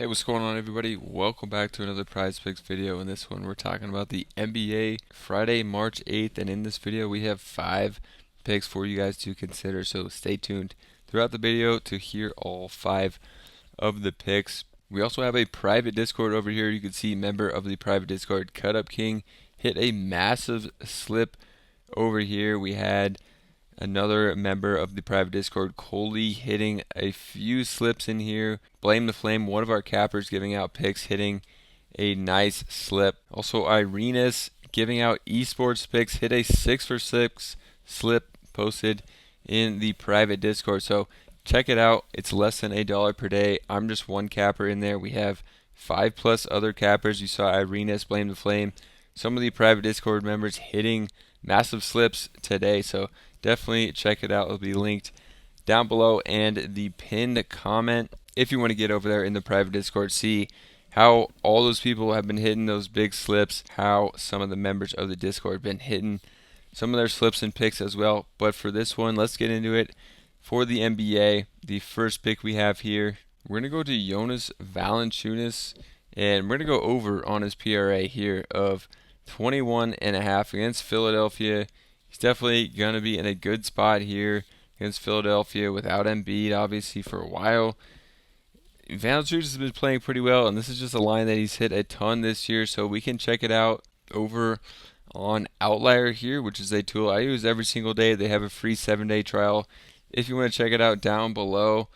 Hey, what's going on, everybody? Welcome back to another Prizepicks video. In this one, we're talking about the NBA Friday, March 8th, and in this video, we have 5 picks for you guys to consider. So stay tuned throughout the video to hear all 5 of the picks. We also have a private Discord over here. You can see member of the private Discord, Cut Up King, hit a massive slip over here. We had another member of the private Discord, Coley, hitting a few slips in here. Blame the Flame, one of our cappers, giving out picks, hitting a nice slip. Also, Irena's giving out esports picks, hit a 6 for 6 slip posted in the private Discord. So check it out. It's less than $1 per day. I'm just one capper in there. We have 5+ other cappers. You saw Irena's, Blame the Flame. Some of the private Discord members hitting massive slips today. So definitely check it out. It'll be linked down below and the pinned comment. If you want to get over there in the private Discord, see how all those people have been hitting those big slips, how some of the members of the Discord have been hitting some of their slips and picks as well. But for this one, let's get into it. For the NBA, the first pick we have here, we're going to go to Jonas Valanciunas, and we're going to go over on his PRA here of 21.5 against Philadelphia. He's definitely going to be in a good spot here against Philadelphia without Embiid, obviously, for a while. Valanciunas has been playing pretty well, and this is just a line that he's hit a ton this year, so we can check it out over on Outlier here, which is a tool I use every single day. They have a free 7-day trial. If you want to check it out down below,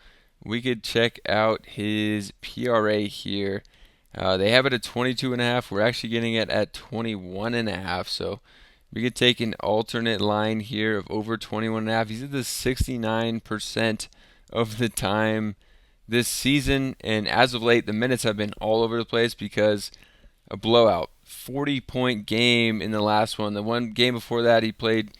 we could check out his PRA here. They have it at 22.5. We're actually getting it at 21.5, so we could take an alternate line here of over 21.5. He's at the 69% of the time this season, and as of late, the minutes have been all over the place because a blowout. 40-point game in the last one. The one game before that, he played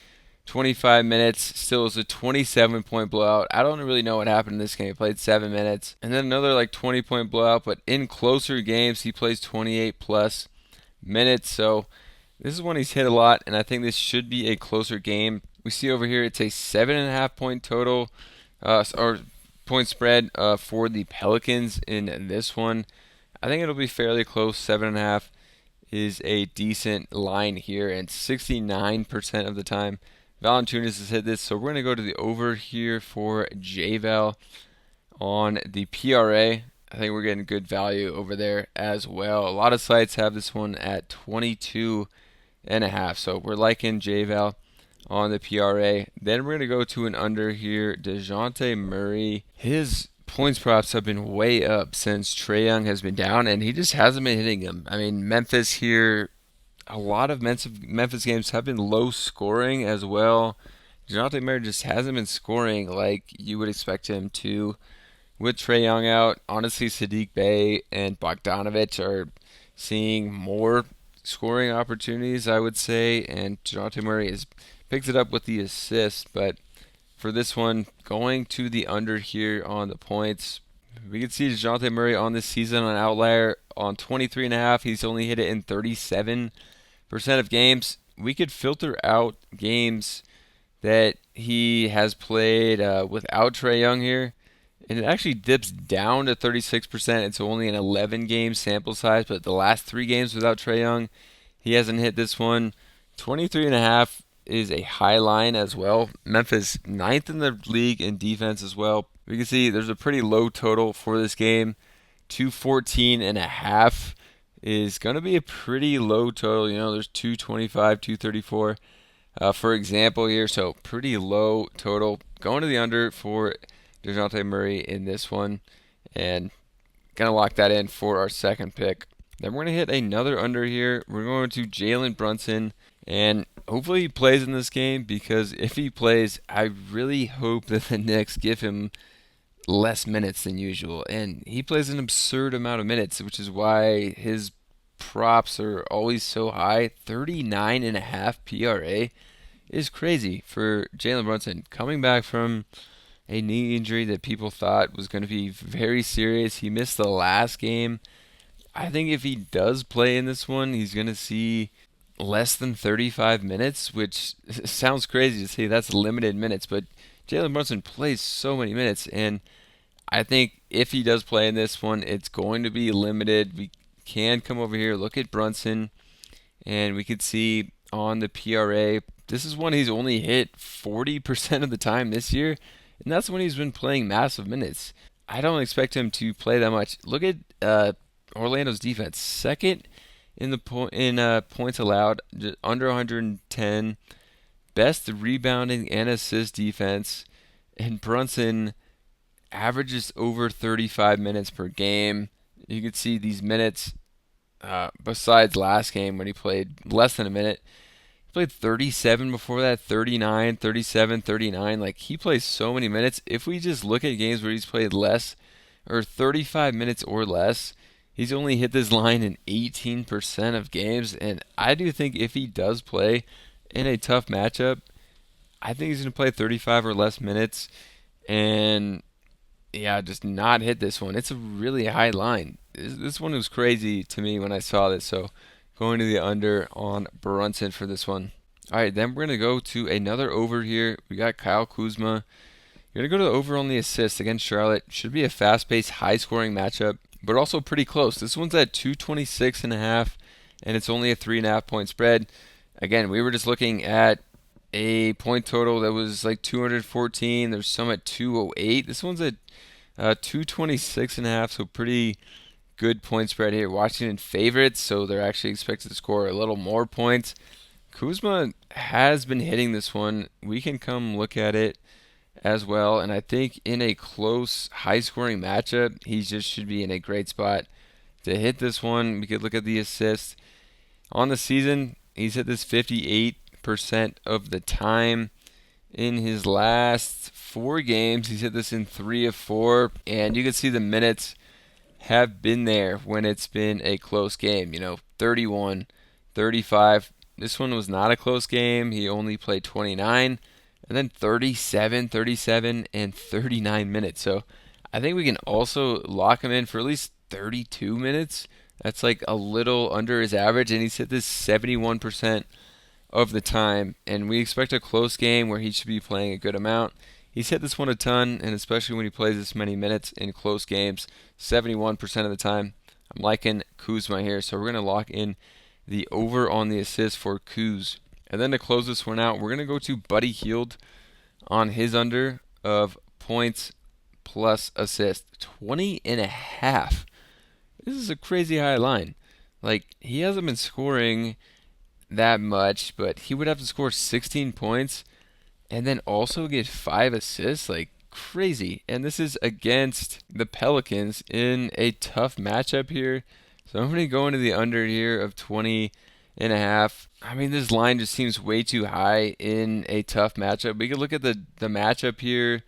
25 minutes. Still was a 27-point blowout. I don't really know what happened in this game. He played 7 minutes. And then another 20-point blowout, but in closer games, he plays 28+ minutes. So this is when he's hit a lot, and I think this should be a closer game. We see over here it's a 7.5-point total, or point spread for the Pelicans in this one. I think it'll be fairly close. 7.5 is a decent line here, and 69% of the time Valanciunas has hit this. So we're going to go to the over here for JVal on the PRA. I think we're getting good value over there as well. A lot of sites have this one at 22.5. So we're liking JVal on the PRA. Then we're going to go to an under here. DeJounte Murray. His points props have been way up since Trae Young has been down, and he just hasn't been hitting them. I mean, Memphis here, a lot of Memphis games have been low scoring as well. DeJounte Murray just hasn't been scoring like you would expect him to. With Trae Young out, honestly, Sadiq Bey and Bogdanovich are seeing more scoring opportunities, I would say, and DeJounte Murray has picked it up with the assist, but for this one, going to the under here on the points, we can see DeJounte Murray on this season on Outlier on 23.5. He's only hit it in 37% of games. We could filter out games that he has played without Trae Young here, and it actually dips down to 36%. It's only an 11-game sample size, but the last 3 games without Trae Young, he hasn't hit this one. 23.5 is a high line as well. Memphis 9th in the league in defense as well. We can see there's a pretty low total for this game. 214.5 is going to be a pretty low total. You know, there's 225, 234 for example here. So pretty low total. Going to the under for DeJounte Murray in this one, and going to lock that in for our second pick. Then we're going to hit another under here. We're going to Jalen Brunson, and hopefully he plays in this game, because if he plays, I really hope that the Knicks give him less minutes than usual. And he plays an absurd amount of minutes, which is why his props are always so high. 39.5 PRA is crazy for Jalen Brunson, coming back from a knee injury that people thought was going to be very serious. He missed the last game. I think if he does play in this one, he's going to see less than 35 minutes, which sounds crazy to say that's limited minutes, but Jalen Brunson plays so many minutes, and I think if he does play in this one, it's going to be limited. We can come over here, look at Brunson, and we could see on the PRA, this is one he's only hit 40% of the time this year, and that's when he's been playing massive minutes. I don't expect him to play that much. Look at Orlando's defense, second in the points allowed, just under 110, best rebounding and assist defense, and Brunson averages over 35 minutes per game. You can see these minutes, besides last game when he played less than a minute. He played 37 before that, 39, 37, 39. Like, he plays so many minutes. If we just look at games where he's played less or 35 minutes or less, he's only hit this line in 18% of games. And I do think if he does play in a tough matchup, I think he's going to play 35 or less minutes. And yeah, just not hit this one. It's a really high line. This one was crazy to me when I saw this. So going to the under on Brunson for this one. All right, then we're going to go to another over here. We got Kyle Kuzma. You're going to go to the over on the assist against Charlotte. Should be a fast-paced, high-scoring matchup, but also pretty close. This one's at 226.5, and it's only a 3.5 point spread. Again, we were just looking at a point total that was like 214. There's some at 208. This one's at 226.5, so pretty good point spread here. Washington favorites, so they're actually expected to score a little more points. Kuzma has been hitting this one. We can come look at it as well, and I think in a close, high-scoring matchup, he just should be in a great spot to hit this one. We could look at the assists. On the season, he's hit this 58% of the time. In his last 4 games, he's hit this in 3 of 4, and you can see the minutes have been there when it's been a close game. 31, 35. This one was not a close game. He only played 29, and then 37, 37, and 39 minutes. So I think we can also lock him in for at least 32 minutes. That's like a little under his average, and he's hit this 71% of the time, and we expect a close game where he should be playing a good amount. He's hit this one a ton, and especially when he plays this many minutes in close games, 71% of the time. I'm liking Kuzma here, so we're going to lock in the over on the assist for Kuz. And then to close this one out, we're going to go to Buddy Hield on his under of points plus assist, 20.5. This is a crazy high line. Like, he hasn't been scoring that much, but he would have to score 16 points and then also get 5 assists. Like, crazy. And this is against the Pelicans in a tough matchup here. So I'm going to go into the under here of 20.5. I mean, this line just seems way too high in a tough matchup. We could look at the matchup here.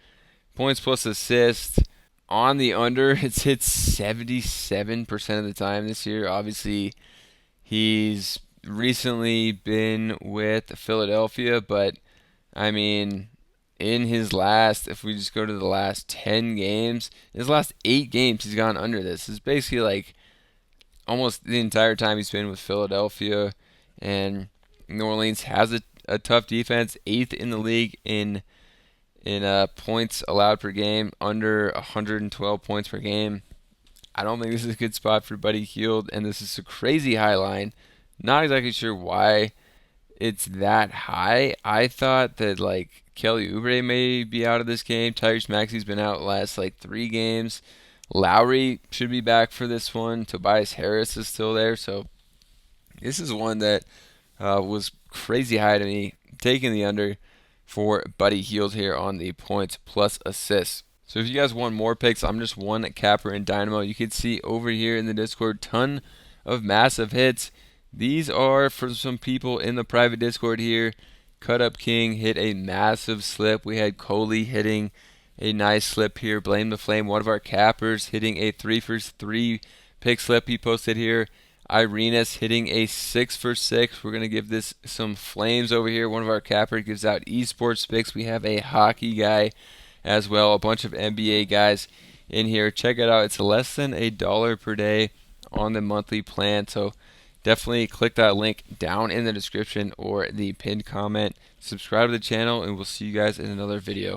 Points plus assists. On the under, it's hit 77% of the time this year. Obviously, he's recently been with Philadelphia, but I mean, in his last, if we just go to the last 10 games, his last 8 games, he's gone under this. It's basically like almost the entire time he's been with Philadelphia, and New Orleans has a tough defense, 8th in the league in points allowed per game, under 112 points per game. I don't think this is a good spot for Buddy Hield, and this is a crazy high line. Not exactly sure why it's that high. I thought that like Kelly Oubre may be out of this game. Tyrese Maxey's been out last like 3 games. Lowry should be back for this one. Tobias Harris is still there. So this is one that was crazy high to me. Taking the under for Buddy Hield here on the points plus assists. So if you guys want more picks, I'm just one capper in Dynamo. You can see over here in the Discord, ton of massive hits. These are for some people in the private Discord here. Cut Up King hit a massive slip. We had Coley hitting a nice slip here. Blame the Flame, one of our cappers, hitting a 3 for 3 pick slip he posted here. Irena's hitting a 6 for 6. We're going to give this some flames over here. One of our cappers gives out esports picks. We have a hockey guy as well. A bunch of NBA guys in here. Check it out. It's less than $1 per day on the monthly plan. So definitely click that link down in the description or the pinned comment. Subscribe to the channel, and we'll see you guys in another video.